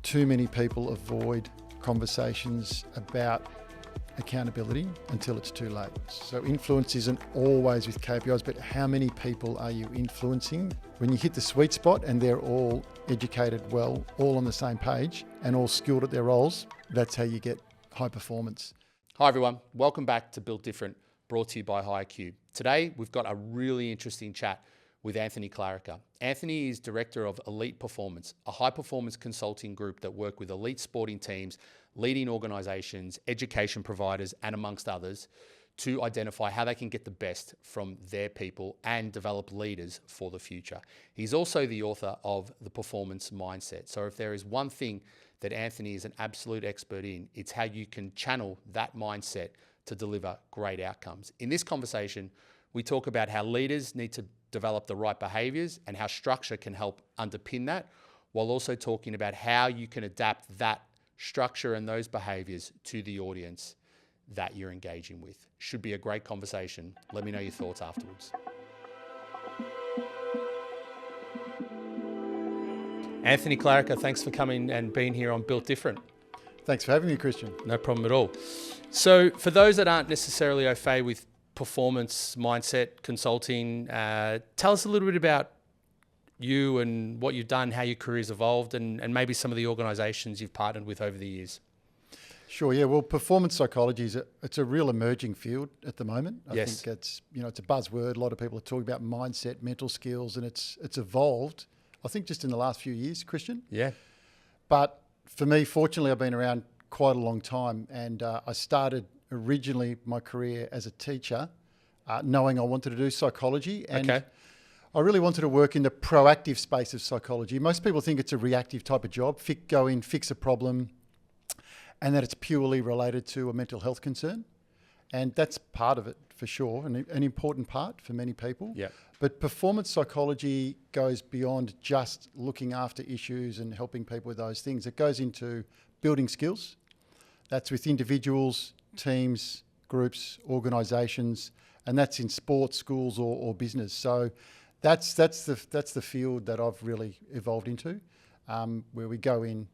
too many people avoid conversations about accountability until it's too late. So influence isn't always with KPIs, but how many people are you influencing? When you hit the sweet spot and they're all educated well, all on the same page and all skilled at their roles, that's how you get high performance. Hi everyone, welcome back to Built Different, brought to you by HiQ. Today we've got a really interesting chat with Anthony Klarica. Anthony is Director of Elite Performance, a high-performance consulting group that work with elite sporting teams, leading organisations, education providers, and amongst others, to identify how they can get the best from their people and develop leaders for the future. He's also the author of The Performance Mindset. So if there is one thing that Anthony is an absolute expert in, it's how you can channel that mindset to deliver great outcomes. In this conversation, we talk about how leaders need to develop the right behaviours and how structure can help underpin that, while also talking about how you can adapt that structure and those behaviours to the audience that you're engaging with. Should be a great conversation. Let me know your thoughts afterwards. Anthony Klarica, thanks for coming and being here on Built Different. Thanks for having me, Christian. No problem at all. So for those that aren't necessarily au fait with performance mindset consulting, tell us a little bit about you and what you've done, how your career's evolved, and maybe some of the organisations you've partnered with over the years. Sure, yeah. Well, performance psychology it's a real emerging field at the moment. I think it's a buzzword. A lot of people are talking about mindset, mental skills, and it's evolved, I think, just in the last few years, Christian. Yeah. But for me, fortunately, I've been around quite a long time, and I started originally my career as a teacher, knowing I wanted to do psychology, and I really wanted to work in the proactive space of psychology. Most people think it's a reactive type of job, go in, fix a problem, and that it's purely related to a mental health concern. And that's part of it for sure, and an important part for many people. Yeah. But performance psychology goes beyond just looking after issues and helping people with those things. It goes into building skills. That's with individuals, teams, groups, organisations, and that's in sports, schools, or business. So that's the field that I've really evolved into, where we go in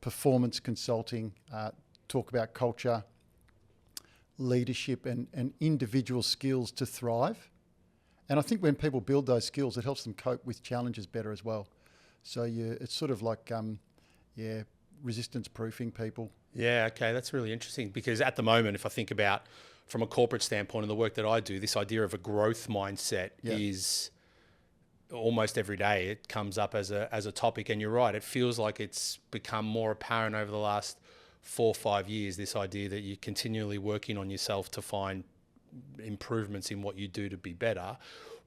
performance consulting, talk about culture, leadership, and individual skills to thrive. And I think when people build those skills, it helps them cope with challenges better as well. So it's sort of like resistance proofing people. Yeah, okay, that's really interesting, because at the moment, if I think about from a corporate standpoint and the work that I do, this idea of a growth mindset is almost every day. It comes up as a topic, and you're right, it feels like it's become more apparent over the last 4 or 5 years, this idea that you're continually working on yourself to find improvements in what you do to be better.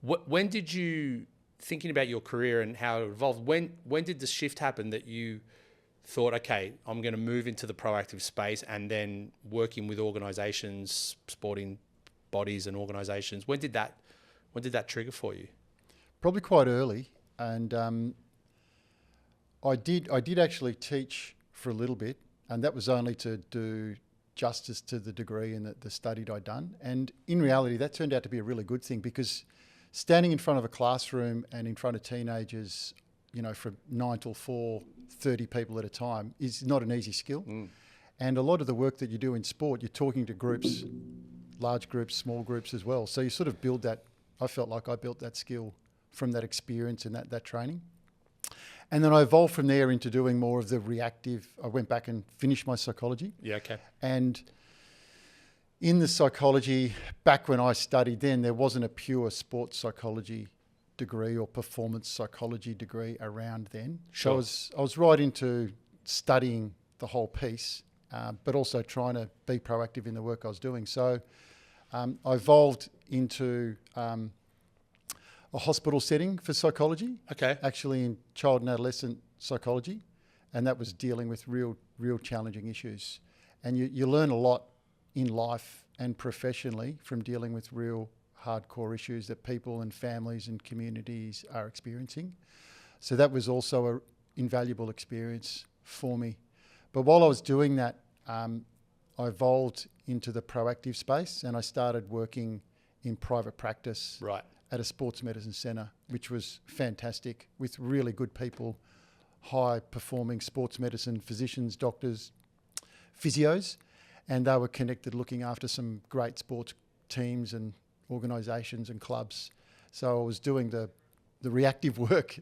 When did you, thinking about your career and how it evolved, when did the shift happen that you thought, okay, I'm going to move into the proactive space, and then working with organisations, sporting bodies and organisations? When did that trigger for you? Probably quite early, and I did actually teach for a little bit, and that was only to do justice to the degree and the study I'd done. And in reality, that turned out to be a really good thing, because standing in front of a classroom and in front of teenagers, from 9 till 4, 30 people at a time is not an easy skill. And a lot of the work that you do in sport, you're talking to groups, large groups, small groups as well. So you sort of build that. I felt like I built that skill from that experience and that training. And then I evolved from there into doing more of the reactive. I went back and finished my psychology. Yeah, okay. And in the psychology, back when I studied then, there wasn't a pure sports psychology degree or performance psychology degree around then. Sure. So I was right into studying the whole piece, but also trying to be proactive in the work I was doing. So I evolved into a hospital setting for psychology. Okay. Actually in child and adolescent psychology, and that was dealing with real challenging issues. And you learn a lot in life and professionally from dealing with real hardcore issues that people and families and communities are experiencing. So that was also an invaluable experience for me. But while I was doing that, I evolved into the proactive space, and I started working in private practice at a sports medicine centre, which was fantastic, with really good people, high-performing sports medicine physicians, doctors, physios, and they were connected looking after some great sports teams and organisations and clubs. So I was doing the reactive work,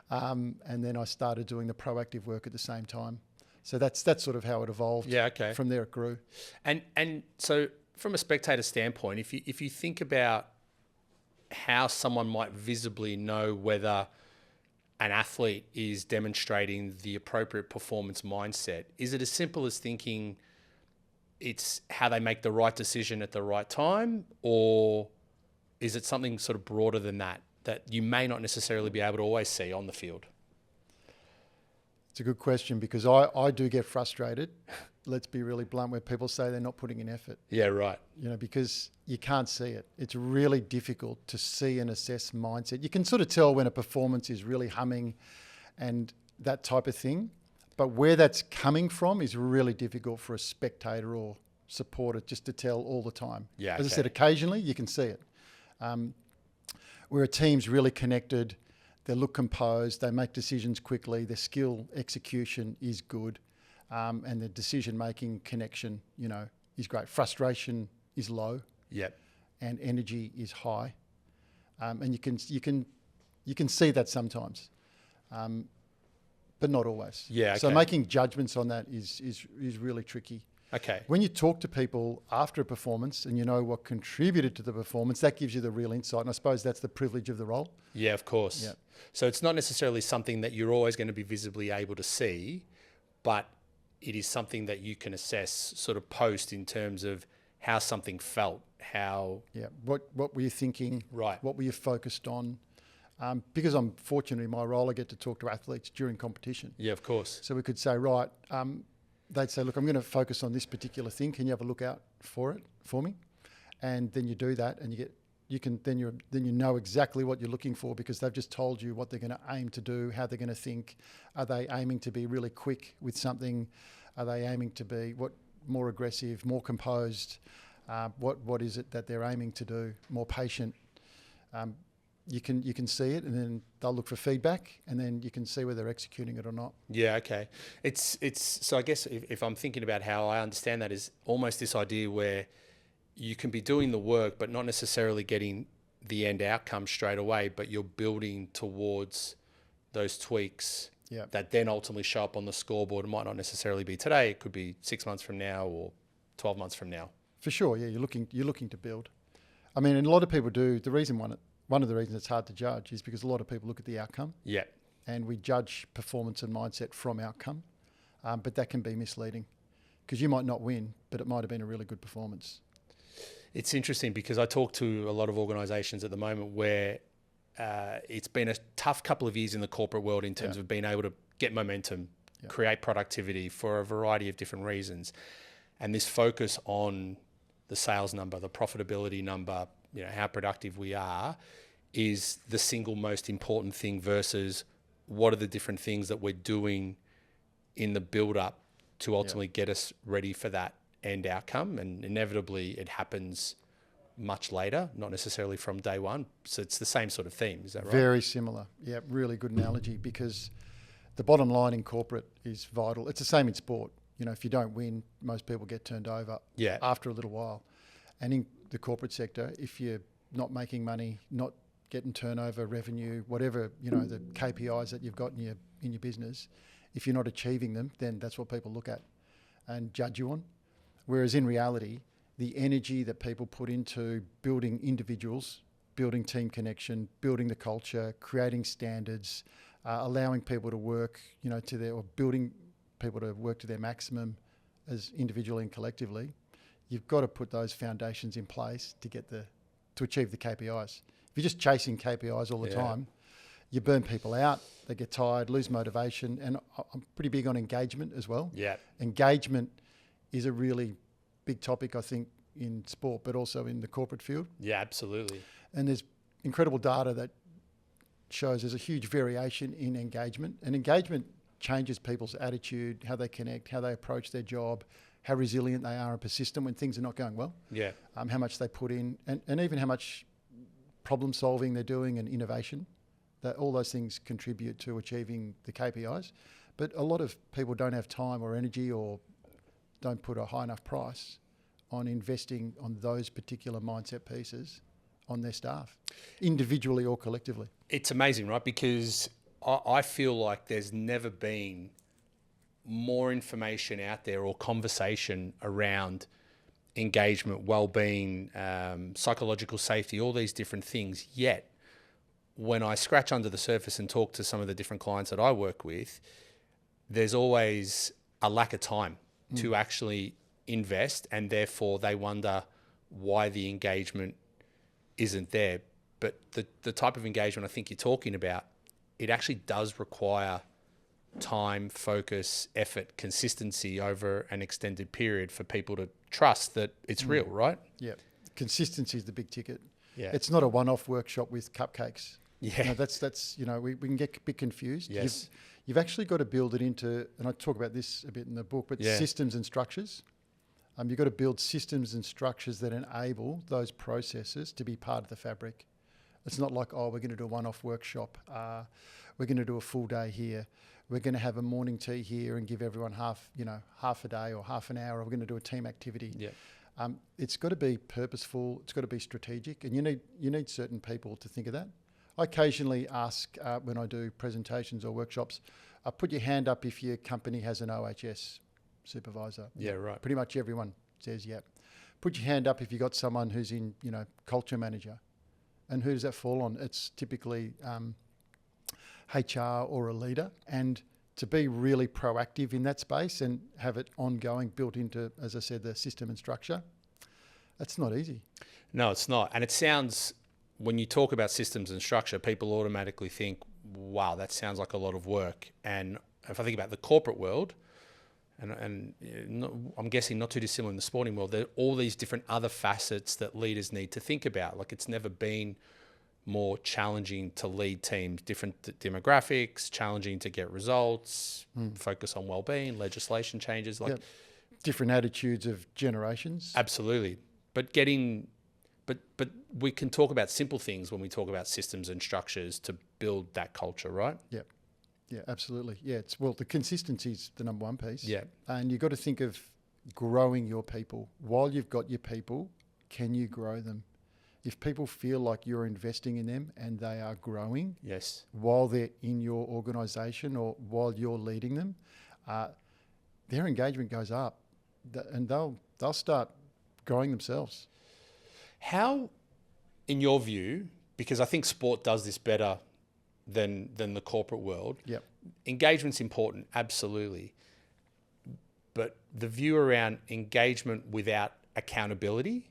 and then I started doing the proactive work at the same time. So that's sort of how it evolved. Yeah, okay. From there it grew. And so from a spectator standpoint, if you think about how someone might visibly know whether an athlete is demonstrating the appropriate performance mindset, is it as simple as thinking it's how they make the right decision at the right time, or is it something sort of broader than that you may not necessarily be able to always see on the field? It's a good question, because I do get frustrated, let's be really blunt, where people say they're not putting in effort. Yeah, right. Because you can't see it. It's really difficult to see and assess mindset. You can sort of tell when a performance is really humming and that type of thing, but where that's coming from is really difficult for a spectator or supporter just to tell all the time. Yeah, As I said, occasionally you can see it. Where a team's really connected, they look composed, they make decisions quickly, their skill execution is good, and the decision-making connection, is great. Frustration is low. Yep. And energy is high, and you can see that sometimes, but not always. Yeah. Okay. So making judgments on that is really tricky. Okay. When you talk to people after a performance and you know what contributed to the performance, that gives you the real insight. And I suppose that's the privilege of the role. Yeah, of course. Yeah. So it's not necessarily something that you're always going to be visibly able to see, but it is something that you can assess sort of post in terms of how something felt, how... Yeah, what were you thinking? Right. What were you focused on? Because I'm fortunate in my role, I get to talk to athletes during competition. Yeah, of course. So we could say, right, they'd say, look, I'm going to focus on this particular thing. Can you have a look out for me? And then you do that, and then you know exactly what you're looking for, because they've just told you what they're going to aim to do, how they're going to think. Are they aiming to be really quick with something? Are they aiming to be more aggressive, more composed? What is it that they're aiming to do? More patient. You can see it, and then they'll look for feedback, and then you can see whether they're executing it or not. Yeah, okay. It's so I guess if I'm thinking about how I understand that, is almost this idea where you can be doing the work but not necessarily getting the end outcome straight away, but you're building towards those tweaks that then ultimately show up on the scoreboard. It might not necessarily be today, it could be 6 months from now or 12 months from now. For sure, yeah, you're looking to build. I mean, and a lot of people do. One of the reasons it's hard to judge is because a lot of people look at the outcome. Yeah. And we judge performance and mindset from outcome, but that can be misleading, because you might not win, but it might have been a really good performance. It's interesting because I talk to a lot of organisations at the moment where it's been a tough couple of years in the corporate world in terms of being able to get momentum, create productivity for a variety of different reasons. And this focus on the sales number, the profitability number, how productive we are, is the single most important thing versus what are the different things that we're doing in the build-up to ultimately get us ready for that end outcome. And inevitably it happens much later, not necessarily from day one. So it's the same sort of theme, is that right? Very similar. Yeah, really good analogy, because the bottom line in corporate is vital. It's the same in sport. If you don't win, most people get turned over after a little while. And in the corporate sector, if you're not making money, not getting turnover, revenue, whatever, the KPIs that you've got in your business, if you're not achieving them, then that's what people look at and judge you on. Whereas in reality, the energy that people put into building individuals, building team connection, building the culture, creating standards, allowing people to work, or building people to work to their maximum as individually and collectively, you've got to put those foundations in place to achieve the KPIs. If you're just chasing KPIs all the time, you burn people out, they get tired, lose motivation. And I'm pretty big on engagement as well. Yeah. Engagement is a really big topic, I think, in sport, but also in the corporate field. Yeah, absolutely. And there's incredible data that shows there's a huge variation in engagement. And engagement changes people's attitude, how they connect, how they approach their job, how resilient they are and persistent when things are not going well. Yeah. How much they put in, and even how much problem solving they're doing and innovation. That all those things contribute to achieving the KPIs. But a lot of people don't have time or energy or don't put a high enough price on investing on those particular mindset pieces on their staff, individually or collectively. It's amazing, right? Because I feel like there's never been more information out there or conversation around engagement, well-being, psychological safety, all these different things. Yet, when I scratch under the surface and talk to some of the different clients that I work with, there's always a lack of time to actually invest, and therefore they wonder why the engagement isn't there. But the type of engagement I think you're talking about, it actually does require time, focus, effort, consistency over an extended period for people to trust that it's real, right? Yeah. Consistency is the big ticket. Yeah. It's not a one-off workshop with cupcakes. Yeah. No, that's we can get a bit confused. Yes. You've actually got to build it into, and I talk about this a bit in the book, but systems and structures. You've got to build systems and structures that enable those processes to be part of the fabric. It's not like, oh, we're going to do a one-off workshop. We're going to do a full day here. We're going to have a morning tea here and give everyone half a day or half an hour. Or we're going to do a team activity. Yeah. It's got to be purposeful. It's got to be strategic, and you need certain people to think of that. I occasionally ask when I do presentations or workshops, put your hand up if your company has an OHS supervisor. Yeah, right. Pretty much everyone says yeah. Put your hand up if you've got someone who's in, culture manager. And who does that fall on? It's typically HR or a leader. And to be really proactive in that space and have it ongoing, built into, as I said, the system and structure, that's not easy. No, it's not. And it sounds, when you talk about systems and structure, people automatically think, wow, that sounds like a lot of work. And if I think about the corporate world, and I'm guessing not too dissimilar in the sporting world, there are all these different other facets that leaders need to think about. Like, it's never been more challenging to lead teams, different demographics, challenging to get results, focus on well-being, legislation changes, like different attitudes of generations. Absolutely. But we can talk about simple things when we talk about systems and structures to build that culture, right? Yeah. Yeah, absolutely. Yeah, the consistency is the number one piece. Yeah. And you've got to think of growing your people. While you've got your people, can you grow them? If people feel like you're investing in them and they are growing, yes, while they're in your organisation or while you're leading them, their engagement goes up, and they'll start growing themselves. How, in your view, because I think sport does this better than the corporate world. Yep. Engagement's important, absolutely. But the view around engagement without accountability,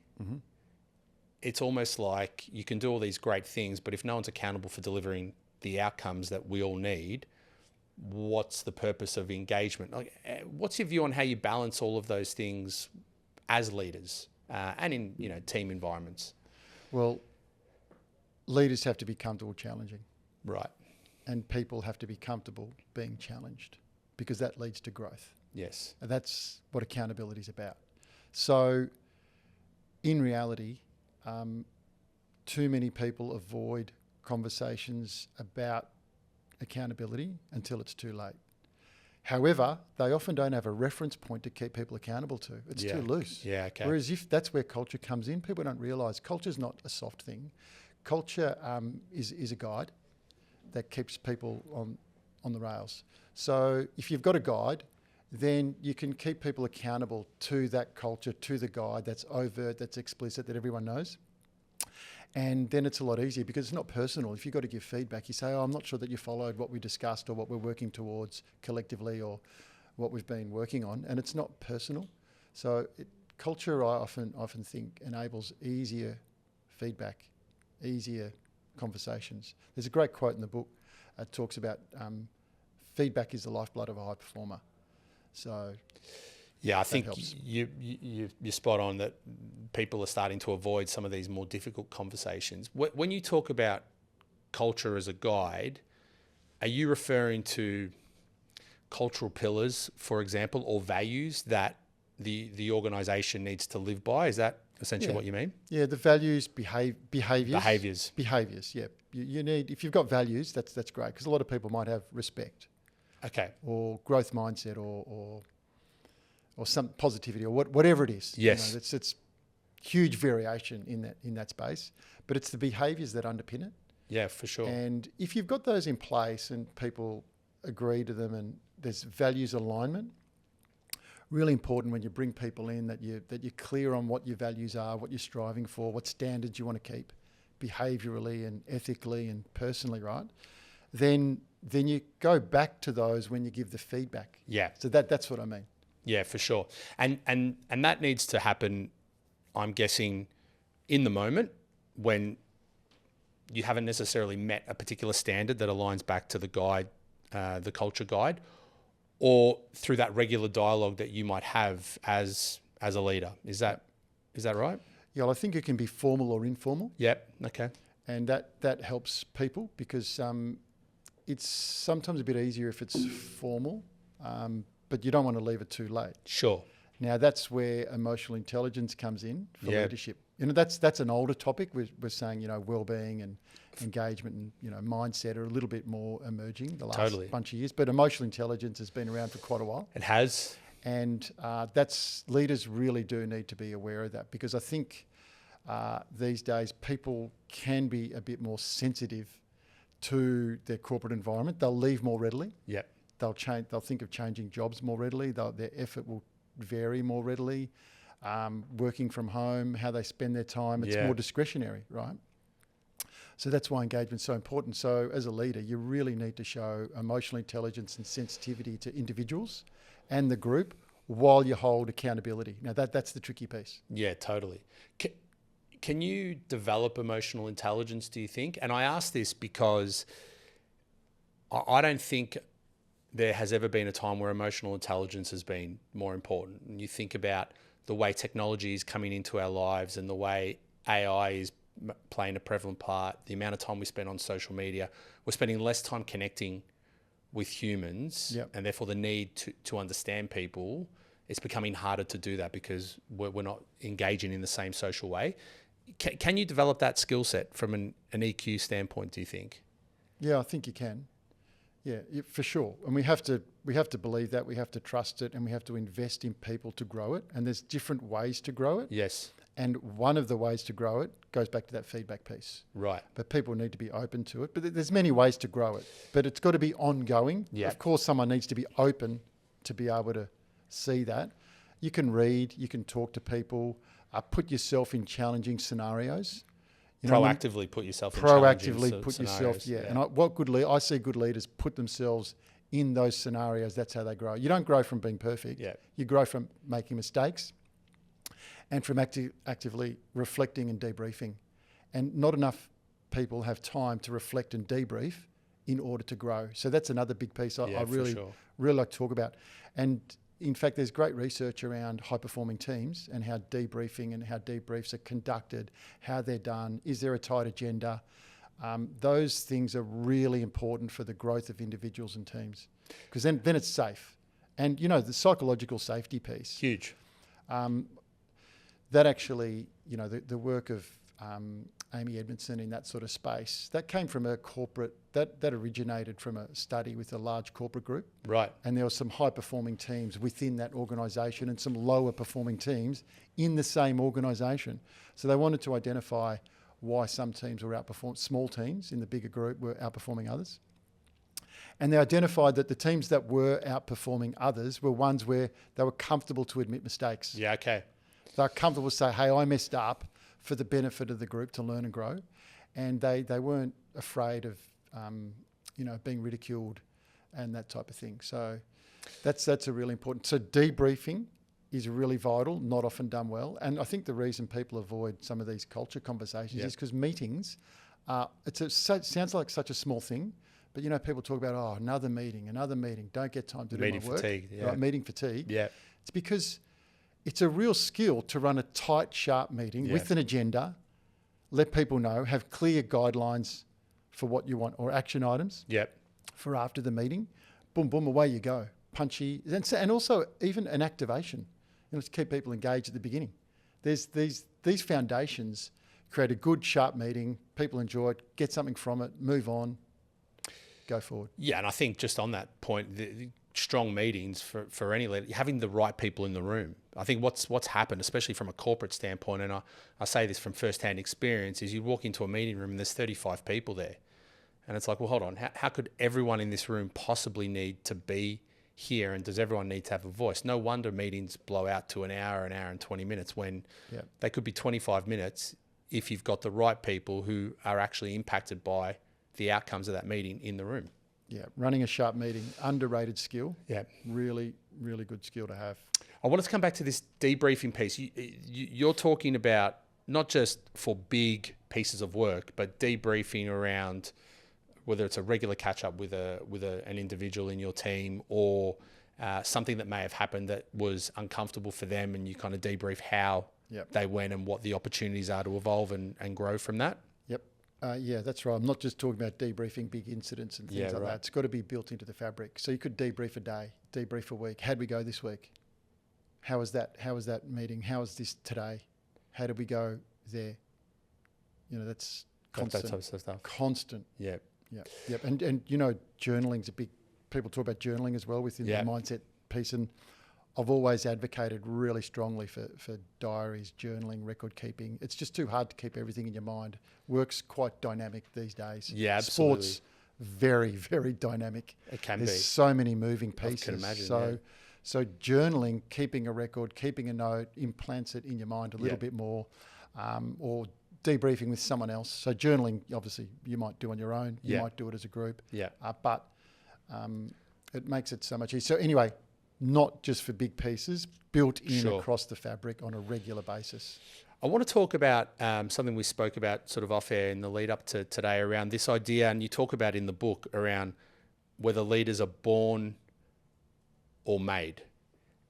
it's almost like you can do all these great things, but if no one's accountable for delivering the outcomes that we all need, what's the purpose of engagement? Like, what's your view on how you balance all of those things as leaders and in team environments? Well, leaders have to be comfortable challenging. Right. And people have to be comfortable being challenged, because that leads to growth. Yes. And that's what accountability is about. So in reality, too many people avoid conversations about accountability until it's too late. However, they often don't have a reference point to keep people accountable to. It's too loose. Yeah, okay. Whereas if that's where culture comes in, people don't realise culture's not a soft thing. Culture is a guide that keeps people on the rails. So if you've got a guide, then you can keep people accountable to that culture, to the guide that's overt, that's explicit, that everyone knows. And then it's a lot easier because it's not personal. If you've got to give feedback, you say, oh, I'm not sure that you followed what we discussed or what we're working towards collectively or what we've been working on, and it's not personal. So culture, I often think, enables easier feedback, easier conversations. There's a great quote in the book. It talks about feedback is the lifeblood of a high performer. So yeah, I think you're spot on that people are starting to avoid some of these more difficult conversations. When you talk about culture as a guide, are you referring to cultural pillars, for example, or values that the organisation needs to live by? Is that essentially what you mean? Yeah, the values, behaviours. Behaviours. Behaviours, yeah. You need, if you've got values, that's great, because a lot of people might have respect. Okay. Or growth mindset, or some positivity, or whatever it is. Yes. It's huge variation in that space, but it's the behaviours that underpin it. Yeah, for sure. And if you've got those in place and people agree to them, and there's values alignment, really important when you bring people in that you're clear on what your values are, what you're striving for, what standards you want to keep, behaviourally and ethically and personally, right? Then you go back to those when you give the feedback. Yeah. So that's what I mean. Yeah, for sure. And that needs to happen, I'm guessing, in the moment when you haven't necessarily met a particular standard that aligns back to the guide, the culture guide, or through that regular dialogue that you might have as a leader. Is that right? Yeah, well, I think it can be formal or informal. Yep. Okay. And that helps people, because it's sometimes a bit easier if it's formal, but you don't want to leave it too late. Sure. Now, that's where emotional intelligence comes in for Yeah. leadership. That's an older topic. We're saying, well-being and engagement and, mindset are a little bit more emerging the last bunch of years. But emotional intelligence has been around for quite a while. It has. And leaders really do need to be aware of that, because I think these days people can be a bit more sensitive to their corporate environment. They'll leave more readily. Yep. They'll think of changing jobs more readily. Their effort will vary more readily. Working from home, how they spend their time, it's more discretionary, right? So that's why engagement's so important. So as a leader, you really need to show emotional intelligence and sensitivity to individuals and the group while you hold accountability. Now that's the tricky piece. Yeah, totally. Can you develop emotional intelligence, do you think? And I ask this because I don't think there has ever been a time where emotional intelligence has been more important. And you think about the way technology is coming into our lives and the way AI is playing a prevalent part, the amount of time we spend on social media, we're spending less time connecting with humans, and therefore the need to understand people, it's becoming harder to do that because we're not engaging in the same social way. Can you develop that skill set from an EQ standpoint, do you think? Yeah, I think you can. Yeah, for sure. And we have to believe that, we have to trust it, and we have to invest in people to grow it. And there's different ways to grow it. Yes. And one of the ways to grow it goes back to that feedback piece. Right. But people need to be open to it. But there's many ways to grow it. But it's got to be ongoing. Yeah. Of course, someone needs to be open to be able to see that. You can read, you can talk to people, put yourself in challenging scenarios. Proactively put yourself in challenging scenarios. Yeah. And I see good leaders put themselves in those scenarios. That's how they grow. You don't grow from being perfect. Yeah. You grow from making mistakes and from actively reflecting and debriefing. And not enough people have time to reflect and debrief in order to grow. So that's another big piece I really like to talk about. And in fact, there's great research around high-performing teams and how debriefing and how debriefs are conducted, how they're done, is there a tight agenda? Those things are really important for the growth of individuals and teams, because then it's safe. And, the psychological safety piece. Huge. That actually, the work of Amy Edmondson in that sort of space, that came from a corporate, that originated from a study with a large corporate group. Right. And there were some high-performing teams within that organisation and some lower-performing teams in the same organisation. So they wanted to identify why some teams were small teams in the bigger group were outperforming others. And they identified that the teams that were outperforming others were ones where they were comfortable to admit mistakes. Yeah, okay. They're comfortable to say, hey, I messed up, for the benefit of the group to learn and grow. And they weren't afraid of, being ridiculed and that type of thing. So that's a really important. So debriefing is really vital, not often done well. And I think the reason people avoid some of these culture conversations is because meetings, it sounds like such a small thing, but people talk about, another meeting, don't get time to do my work. Meeting fatigue, yeah. Right, meeting fatigue. Yeah. It's because it's a real skill to run a tight, sharp meeting with an agenda, let people know, have clear guidelines for what you want or action items for after the meeting. Boom, boom, away you go. Punchy. And also even an activation, to keep people engaged at the beginning. There's these foundations create a good, sharp meeting. People enjoy it, get something from it, move on, go forward. Yeah, and I think just on that point, the strong meetings for any leader, having the right people in the room. I think what's happened, especially from a corporate standpoint, and I say this from first-hand experience, is you walk into a meeting room and there's 35 people there. And it's like, well, hold on, how could everyone in this room possibly need to be here, and does everyone need to have a voice? No wonder meetings blow out to an hour and 20 minutes when they could be 25 minutes if you've got the right people who are actually impacted by the outcomes of that meeting in the room. Yeah, running a sharp meeting, underrated skill. Yeah. Really, really good skill to have. I want to come back to this debriefing piece. You're talking about not just for big pieces of work, but debriefing around whether it's a regular catch up with an individual in your team or something that may have happened that was uncomfortable for them, and you kind of debrief how they went and what the opportunities are to evolve and grow from that. Yep. Yeah, that's right. I'm not just talking about debriefing big incidents and things like that. It's got to be built into the fabric. So you could debrief a day, debrief a week. How'd we go this week? How was that? How was that meeting? How was this today? How did we go there? You know, that's constant. That type of stuff. Constant. Yeah. Yep. And you know, journaling's a big. People talk about journaling as well within the mindset piece, and I've always advocated really strongly for diaries, journaling, record keeping. It's just too hard to keep everything in your mind. Work's quite dynamic these days. Yeah, absolutely. Sports, very, very dynamic. It can There's be. so many moving pieces. I can imagine, So journaling, keeping a record, keeping a note, implants it in your mind a little bit more, or debriefing with someone else. So journaling, obviously, you might do on your own. You might do it as a group. Yeah. But it makes it so much easier. So anyway, not just for big pieces, built in across the fabric on a regular basis. I want to talk about something we spoke about sort of off air in the lead up to today around this idea, and you talk about in the book around whether leaders are born or made,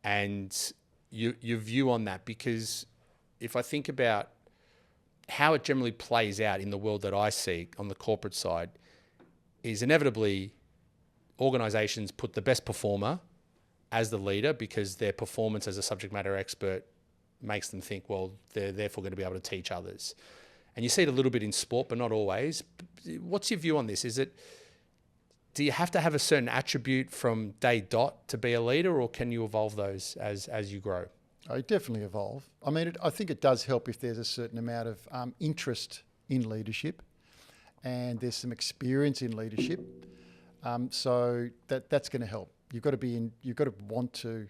and your view on that, because if I think about how it generally plays out in the world that I see on the corporate side, is inevitably organisations put the best performer as the leader because their performance as a subject matter expert makes them think, well, they're therefore going to be able to teach others. And you see it a little bit in sport, but not always. What's your view on this? Do you have to have a certain attribute from day dot to be a leader, or can you evolve those as you grow? I definitely evolve. I mean, I think it does help if there's a certain amount of interest in leadership and there's some experience in leadership. So that's going to help. You've got to want to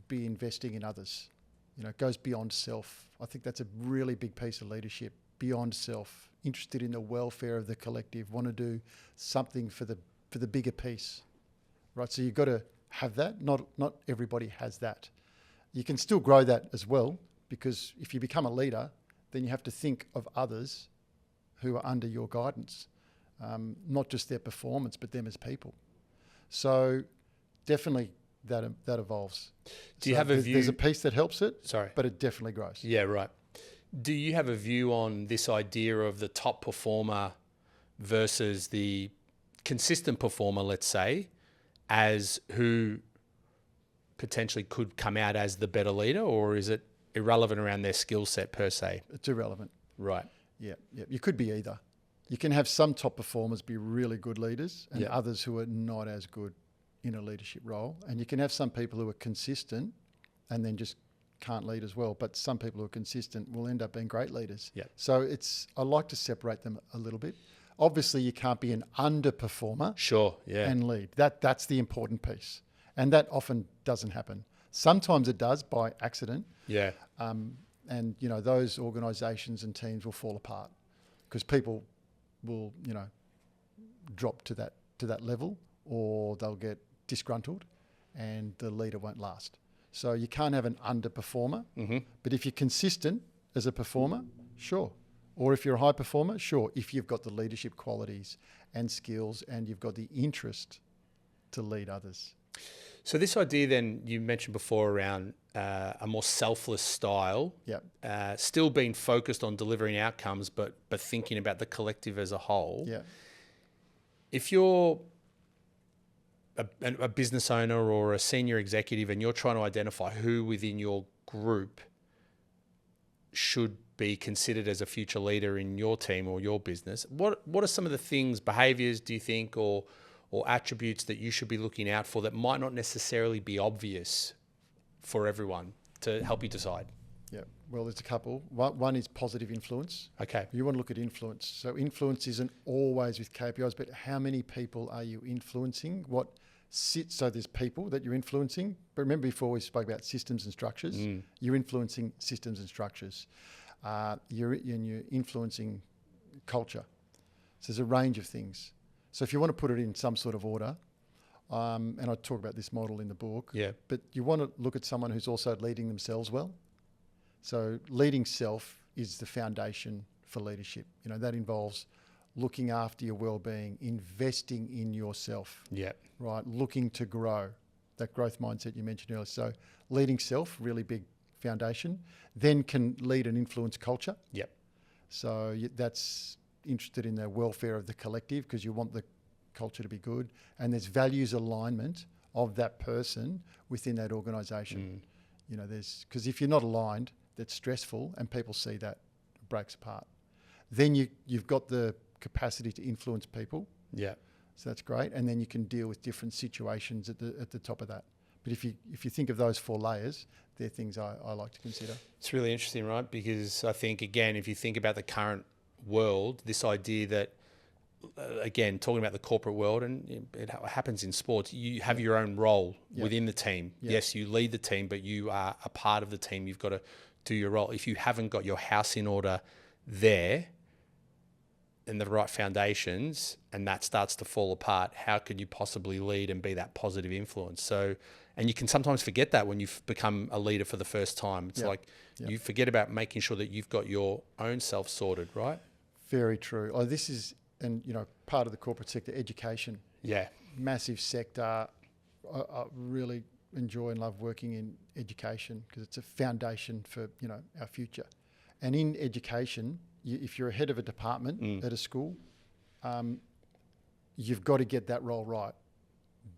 be investing in others. You know, it goes beyond self. I think that's a really big piece of leadership, beyond self, interested in the welfare of the collective, want to do something for the bigger piece, right? So you've got to have that. Not everybody has that. You can still grow that as well, because if you become a leader, then you have to think of others who are under your guidance, not just their performance, but them as people. So definitely that evolves. Do you have a view? There's a piece that helps it, Sorry, but it definitely grows. Yeah, right. Do you have a view on this idea of the top performer versus the consistent performer, let's say, as who potentially could come out as the better leader, or is it irrelevant around their skill set per se? It's irrelevant. Right. Yeah. You could be either. You can have some top performers be really good leaders and others who are not as good in a leadership role. And you can have some people who are consistent and then just can't lead as well. But some people who are consistent will end up being great leaders. Yeah. So I like to separate them a little bit. Obviously, you can't be an underperformer and lead. That's the important piece. And that often doesn't happen. Sometimes it does by accident. Yeah. And, you know, those organisations and teams will fall apart because people will, you know, drop to that level, or they'll get disgruntled and the leader won't last. So you can't have an underperformer, but if you're consistent as a performer, sure. Or if you're a high performer, sure. If you've got the leadership qualities and skills and you've got the interest to lead others. So this idea then you mentioned before around a more selfless style, still being focused on delivering outcomes, but thinking about the collective as a whole. Yeah. If you're a business owner or a senior executive and you're trying to identify who within your group should be considered as a future leader in your team or your business, what are some of the things, behaviours, do you think, or attributes that you should be looking out for that might not necessarily be obvious for everyone to help you decide? Yeah, well, there's a couple. One is positive influence. Okay. You want to look at influence. So influence isn't always with KPIs, but how many people are you influencing? So there's people that you're influencing. But remember before we spoke about systems and structures. You're influencing systems and structures. You're influencing culture. So there's a range of things. So if you want to put it in some sort of order, and I talk about this model in the book, but you want to look at someone who's also leading themselves well. So leading self is the foundation for leadership. You know, that involves looking after your well-being, investing in yourself, right? Looking to grow, that growth mindset you mentioned earlier. So leading self, really big foundation, then can lead and influence culture. So that's interested in the welfare of the collective because you want the culture to be good, and there's values alignment of that person within that organisation. You know, because if you're not aligned, that's stressful, and people see that, it breaks apart. Then you've got the capacity to influence people. So that's great, and then you can deal with different situations at the top of that. But if you think of those 4 layers, they're things I like to consider. It's really interesting, right? Because I think, again, if you think about the current world, this idea that, again, talking about the corporate world, and it happens in sports, you have your own role within the team. Yes, you lead the team, but you are a part of the team. You've got to do your role. If you haven't got your house in order there and the right foundations, and that starts to fall apart, how could you possibly lead and be that positive influence? So, and you can sometimes forget that when you've become a leader for the first time. It's like you forget about making sure that you've got your own self sorted, right? Very true. This is, and you know, part of the corporate sector, education. Massive sector. I really enjoy and love working in education because it's a foundation for, you know, our future. And in education, if you're a head of a department at a school, you've got to get that role right.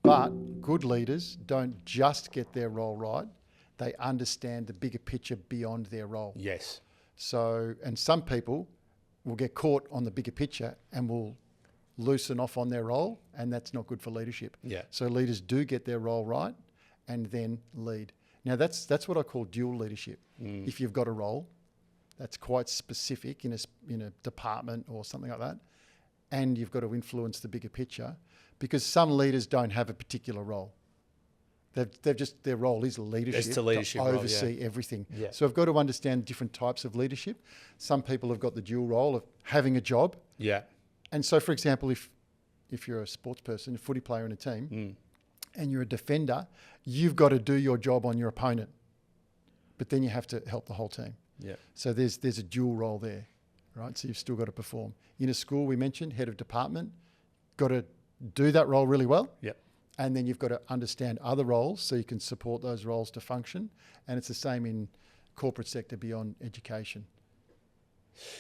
But good leaders don't just get their role right; they understand the bigger picture beyond their role. So, and some people will get caught on the bigger picture and will loosen off on their role, and that's not good for leadership. So leaders do get their role right and then lead. Now that's what I call dual leadership. If you've got a role that's quite specific in a department or something like that, and you've got to influence the bigger picture, because some leaders don't have a particular role. They've just, their role is leadership, to oversee everything. So I've got to understand different types of leadership. Some people have got the dual role of having a job. And so, for example, if you're a sports person, a footy player in a team, and you're a defender, you've got to do your job on your opponent. But then you have to help the whole team. So there's a dual role there, right? So you've still got to perform. In a school, we mentioned, head of department, got to do that role really well. And then you've got to understand other roles so you can support those roles to function. And it's the same in corporate sector beyond education.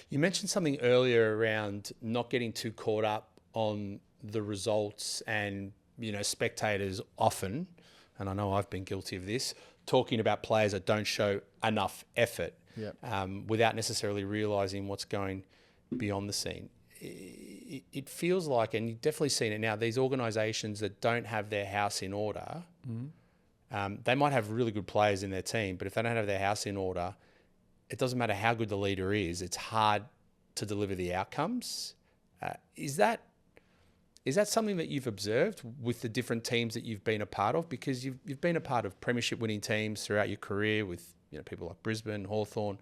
You mentioned something earlier around not getting too caught up on the results, and, you know, spectators often, and I know I've been guilty of this, talking about players that don't show enough effort without necessarily realising what's going beyond the scene. It feels like, and you've definitely seen it now, these organisations that don't have their house in order, they might have really good players in their team, but if they don't have their house in order, it doesn't matter how good the leader is, it's hard to deliver the outcomes. Is that something that you've observed with the different teams that you've been a part of? Because you've been a part of premiership-winning teams throughout your career with, you know, people like Brisbane, Hawthorn,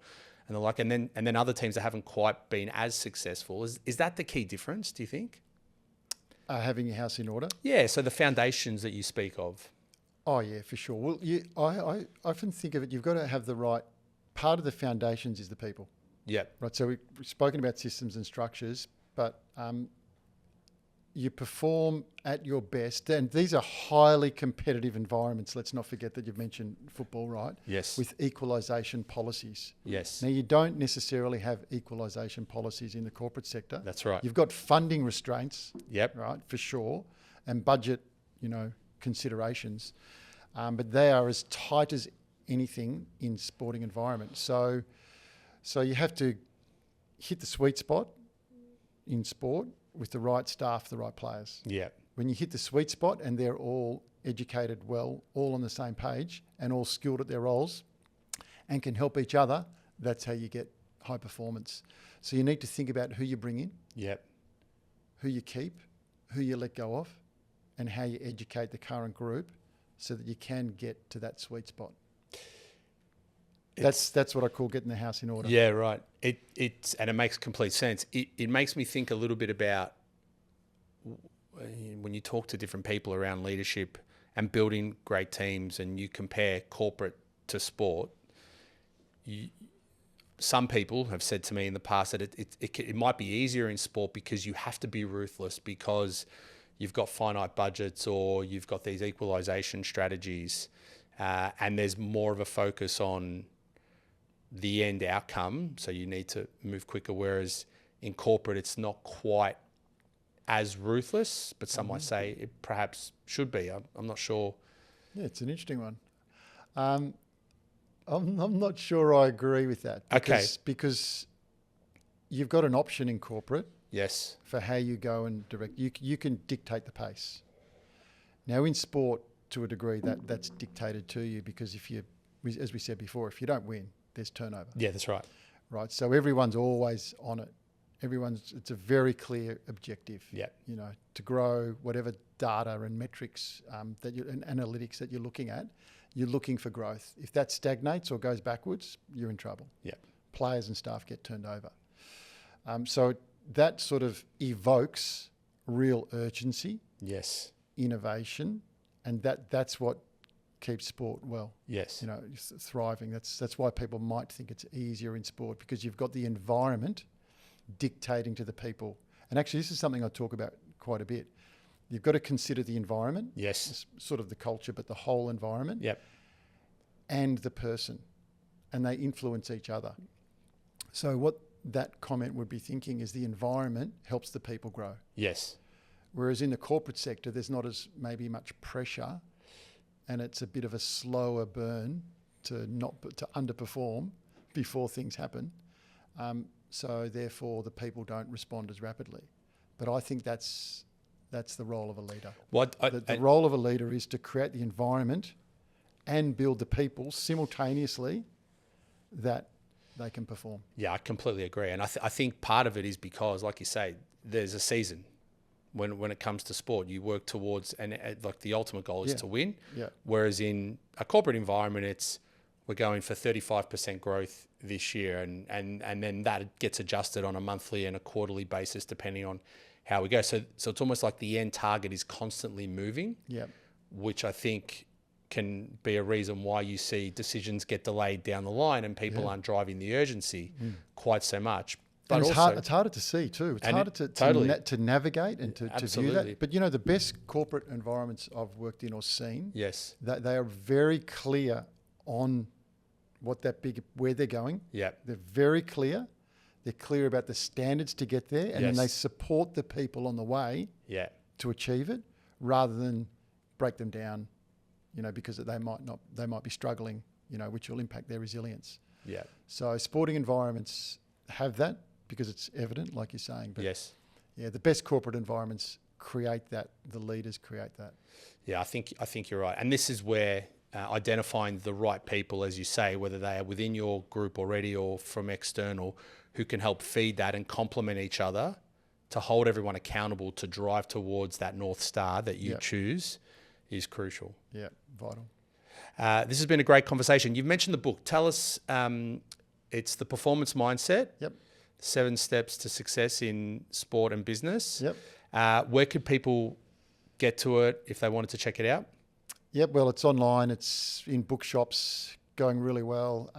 and the like, and then other teams that haven't quite been as successful. Is that the key difference, do you think? Having your house in order? Yeah, so the foundations that you speak of. Oh, yeah, for sure. Well, I often think of it, you've got to have the right, part of the foundations is the people. Right, so we've spoken about systems and structures, but you perform at your best, and these are highly competitive environments. Let's not forget that you've mentioned football, right? With equalisation policies. Now, you don't necessarily have equalisation policies in the corporate sector. That's right. You've got funding restraints, right, for sure, and budget, you know, considerations, but they are as tight as anything in sporting environment. So So you have to hit the sweet spot in sport with the right staff, the right players. Yeah. When you hit the sweet spot and they're all educated well, all on the same page and all skilled at their roles and can help each other, that's how you get high performance. So you need to think about who you bring in, Yep. who you keep, who you let go of, and how you educate the current group so that you can get to that sweet spot. That's what I call getting the house in order. Yeah, right. And it makes complete sense. It makes me think a little bit about when you talk to different people around leadership and building great teams, and you compare corporate to sport. Some people have said to me in the past that it might be easier in sport because you have to be ruthless because you've got finite budgets or you've got these equalisation strategies, and there's more of a focus on the end outcome, so you need to move quicker, whereas in corporate it's not quite as ruthless, but some might say it perhaps should be. I'm not sure. Yeah, it's an interesting one. I'm not sure I agree with that. Because you've got an option in corporate. Yes. For how you go and direct. You can dictate the pace. Now in sport, to a degree, that's dictated to you because as we said before, if you don't win, there's turnover. Yeah, that's right. Right. So everyone's always on it. It's a very clear objective. Yeah. You know, to grow whatever data and metrics and analytics that you're looking at, you're looking for growth. If that stagnates or goes backwards, you're in trouble. Yeah. Players and staff get turned over. So that sort of evokes real urgency. Yes. Innovation, and that's what keeps sport Yes. thriving. That's why people might think it's easier in sport, because you've got the environment dictating to the people. And actually, this is something I talk about quite a bit. You've got to consider the environment. Yes. Sort of the culture, but the whole environment. Yep. And the person, and they influence each other. So what that comment would be thinking is the environment helps the people grow. Yes. Whereas in the corporate sector, there's not as maybe much pressure, and it's a bit of a slower burn to underperform before things happen. So therefore, the people don't respond as rapidly. But I think that's the role of a leader. The role of a leader is to create the environment and build the people simultaneously that they can perform. Yeah, I completely agree. And I think part of it is because, like you say, there's a season. When it comes to sport, you work towards, and like the ultimate goal is to win. Yeah. Whereas in a corporate environment, we're going for 35% growth this year, and then that gets adjusted on a monthly and a quarterly basis depending on how we go. So it's almost like the end target is constantly moving. Yeah. Which I think can be a reason why you see decisions get delayed down the line and people aren't driving the urgency quite so much. But it's harder to see too. It's harder to navigate and to view that. But the best corporate environments I've worked in or seen, yes, that they are very clear on where they're going. Yeah, they're very clear. They're clear about the standards to get there, and then they support the people on the way. Yeah. To achieve it, rather than break them down, because they might be struggling, which will impact their resilience. Yeah. So sporting environments have that, because it's evident, like you're saying. But yes. Yeah, the best corporate environments create that. The leaders create that. Yeah, I think you're right. And this is where identifying the right people, as you say, whether they are within your group already or from external, who can help feed that and complement each other to hold everyone accountable to drive towards that North Star that you choose is crucial. Yeah, vital. This has been a great conversation. You've mentioned the book. Tell us, it's The Performance Mindset. Yep. 7 Steps to Success in Sport and Business. Yep. Where could people get to it if they wanted to check it out? Yep. Well, it's online. It's in bookshops, going really well.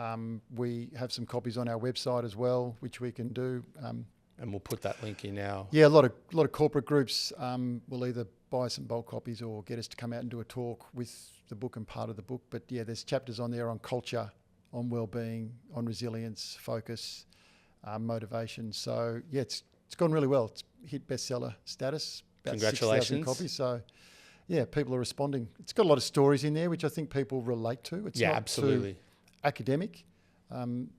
We have some copies on our website as well, which we can do. And we'll put that link in now. Yeah, a lot of corporate groups will either buy some bulk copies or get us to come out and do a talk with the book and part of the book. But yeah, there's chapters on there on culture, on well-being, on resilience, focus, motivation. So yeah, it's gone really well. It's hit bestseller status. About Congratulations. 6,000 copies. So yeah, people are responding. It's got a lot of stories in there, which I think people relate to. It's not absolutely too academic. And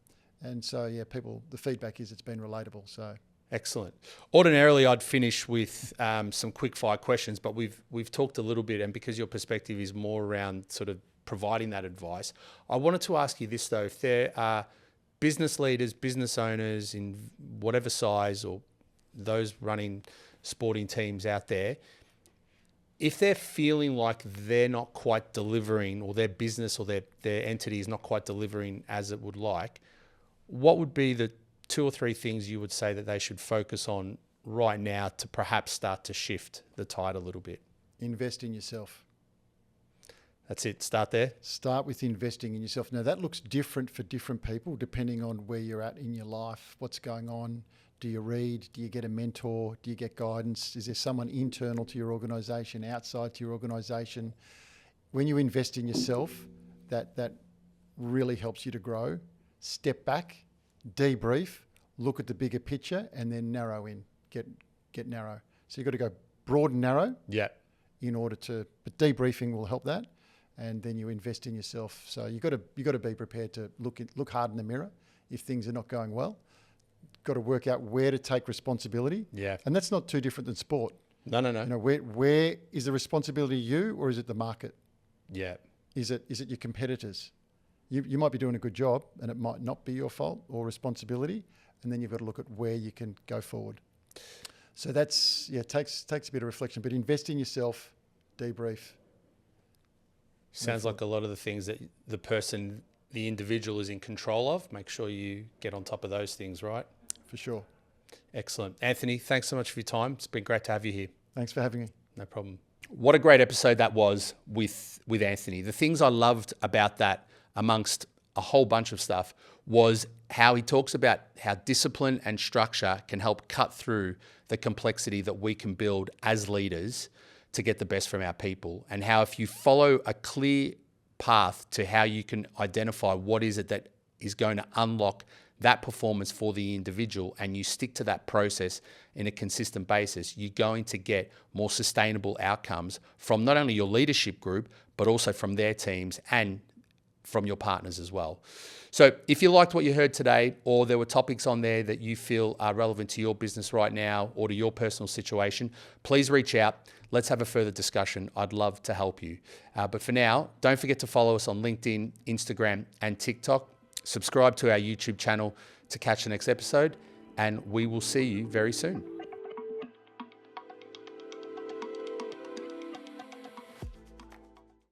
And so, yeah, the feedback is it's been relatable. So excellent. Ordinarily, I'd finish with some quick fire questions, but we've talked a little bit, and because your perspective is more around sort of providing that advice, I wanted to ask you this though: if there are business leaders, business owners in whatever size, or those running sporting teams out there, if they're feeling like they're not quite delivering, or their business or their entity is not quite delivering as it would like, what would be the 2 or 3 things you would say that they should focus on right now to perhaps start to shift the tide a little bit? Invest in yourself. That's it. Start there. Start with investing in yourself. Now, that looks different for different people depending on where you're at in your life, what's going on. Do you read? Do you get a mentor? Do you get guidance? Is there someone internal to your organisation, outside to your organisation? When you invest in yourself, that really helps you to grow. Step back, debrief, look at the bigger picture, and then narrow in. Get narrow. So you've got to go broad and narrow. Yeah. But debriefing will help that, and then you invest in yourself. So you got to be prepared to look hard in the mirror if things are not going well. Got to work out where to take responsibility. Yeah. And that's not too different than sport. No. You know, where is the responsibility you, or is it the market? Yeah. Is it your competitors? You might be doing a good job and it might not be your fault or responsibility, and then you've got to look at where you can go forward. So that's, takes a bit of reflection, but invest in yourself, debrief. Sounds like a lot of the things that the individual is in control of. Make sure you get on top of those things, right? For sure. Excellent. Anthony, thanks so much for your time. It's been great to have you here. Thanks for having me. No problem. What a great episode that was with Anthony. The things I loved about that, amongst a whole bunch of stuff, was how he talks about how discipline and structure can help cut through the complexity that we can build as leaders to get the best from our people, and how if you follow a clear path to how you can identify what is it that is going to unlock that performance for the individual, and you stick to that process in a consistent basis, you're going to get more sustainable outcomes from not only your leadership group, but also from their teams and from your partners as well. So if you liked what you heard today, or there were topics on there that you feel are relevant to your business right now or to your personal situation, please reach out. Let's have a further discussion. I'd love to help you. But for now, don't forget to follow us on LinkedIn, Instagram, and TikTok. Subscribe to our YouTube channel to catch the next episode, and we will see you very soon.